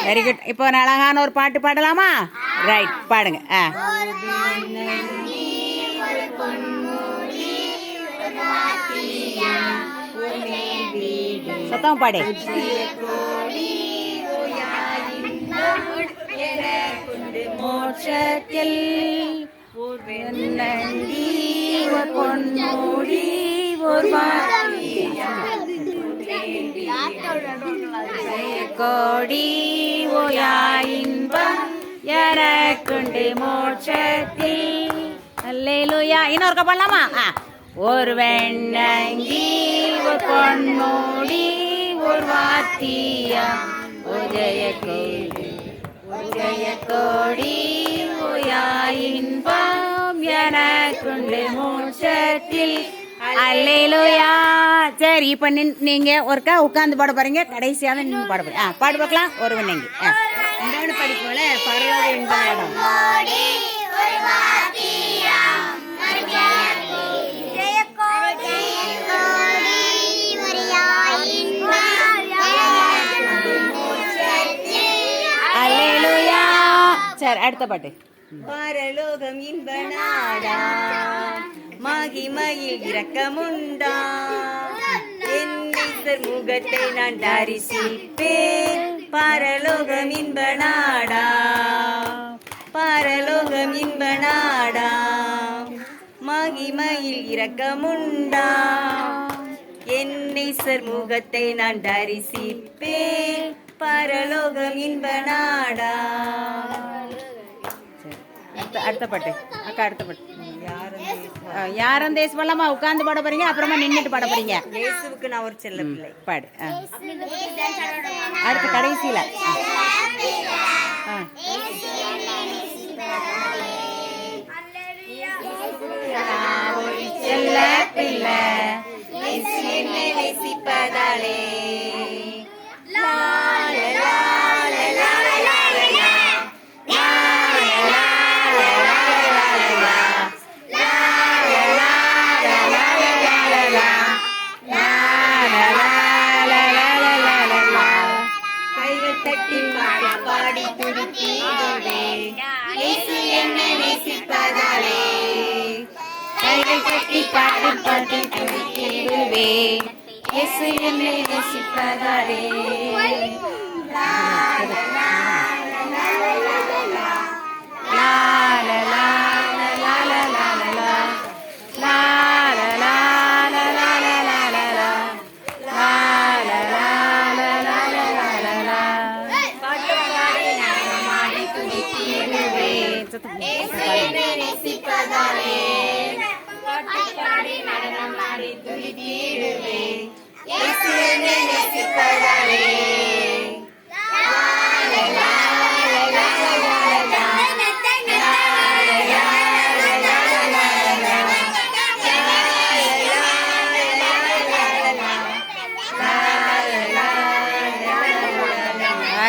Very good. இப்போ ஒரு அழகான ஒரு பாட்டு பாடலாமா? ரைட், பாடுங்க. சத்தம் பாடு. மோட்சத்தில் பொன்மூடி ஒரு கோடி ஓயா இன்பம் எனக்குண்டு மோட்சத்தில். அல்லேலூயா. இன்னொருக்க பண்ணலாமா? ஒரு வெண்ணங்கி ஒரு பொன்மூடி ஒரு வாத்தியா உதய கோடி உதய கோடி ஓயா இன்பம் எனக்குண்டு மோட்சத்தில். அல்லேலூயா. சரி, இப்போ நீங்க ஒருக்கா உட்காந்து பாட போறீங்க, கடைசியாக தான் நின்று பாட போறீங்க. பாடு பார்க்கலாம். ஒரு வெண்ணங்கி இன்னொன்று படிப்போல பரலோக இன்பம் இடம். அல்லேலூயா. சரி, அடுத்த பாட்டு. பரலோகம் இன்ப நாடா மகிமையில் இரக்கமுண்டா என்னை முகத்தை நான் தரிசிப்பேன். பரலோகம் இன்ப நாடா பரலோகம் இன்ப நாடா மகிமையில் இரக்கமுண்டா என்னை முகத்தை நான் தரிசிப்பேன். பரலோகம் இன்ப நாடா. அடுத்த பாட்டு அக்கா. அடுத்த பாட்டு யாரும் தேசம் பண்ணலாமா? உட்காந்து பாட போறீங்க, அப்புறமா நின்றுட்டு பாட போறீங்க. இயேசுவுக்கு நான் ஒரு செல்ல பிள்ளை. பாடு. அடுத்து கடைசியில செல்ல பிள்ளை நேசிப்பதாலே பாடி துடித்திடுவே இயேசு என்னை நேசிப்பதாலே. கைகள் தட்டி பாட்டு பாடி துடித்திடுவே இயேசு என்னை நேசிப்பதாலே.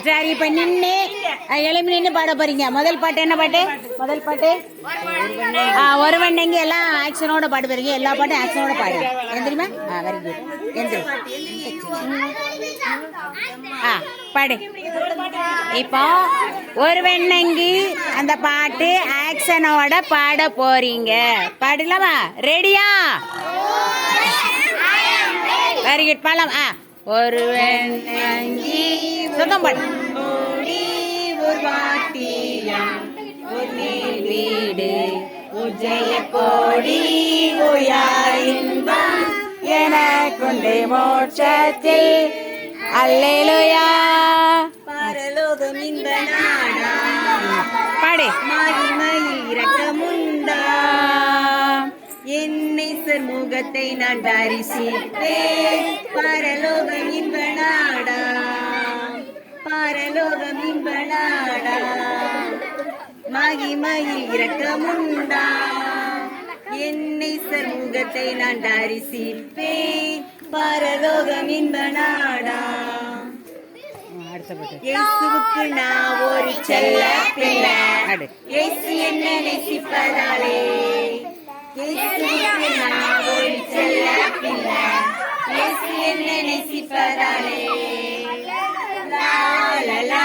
சரி, இப்ப நின்று எழுப்பி நின்று பாட போறீங்க. முதல் பாட்டு என்ன பாட்டு? முதல் பாட்டு ஒரு வெண்ணங்கி. எல்லாம் ஆக்ஷனோட பாட போறீங்க. எல்லா பாட்டும் ஆக்ஷனோட பாடுங்க. எந்திரிமா? Very good. எந்திரி. பாடு. இப்போ ஒரு வெண்ணங்கி அந்த பாட்டு ஆக்ஷனோட பாட போறீங்க. பாடலாமா? ரெடியா? Very good. பாடலாம். ஒரு வெண்ணங்கி சொந்தம் பாடு. ஒரு வாத்தியம் ஒரு வீடு உஜய கோடி ஓயா இன்பம் எனக்குண்டு மோட்சத்தில். அல்லேலூயா. பரலோகம் இன்ப நாடா பாடு. மகிமையில் இரக்கமுண்டா என்னை முகத்தை நான் தரிசிப்பேன். பரலோகம் இன்ப நாடா பரலோகம் இன்ப நாடா மகிமையில் இரக்கமுண்டா என்னை முகத்தை நான் தரிசிப்பேன். பரலோகம் இன்ப நாடா. இயேசுவுக்கு நான் ஒரு செல்ல பிள்ளை. இயேசு என்னை நேசிப்பதாலே. இயேசுவுக்கு நான் ஒரு செல்ல பிள்ளை. இயேசு என்னை நேசிப்பதாலே. லா லா லா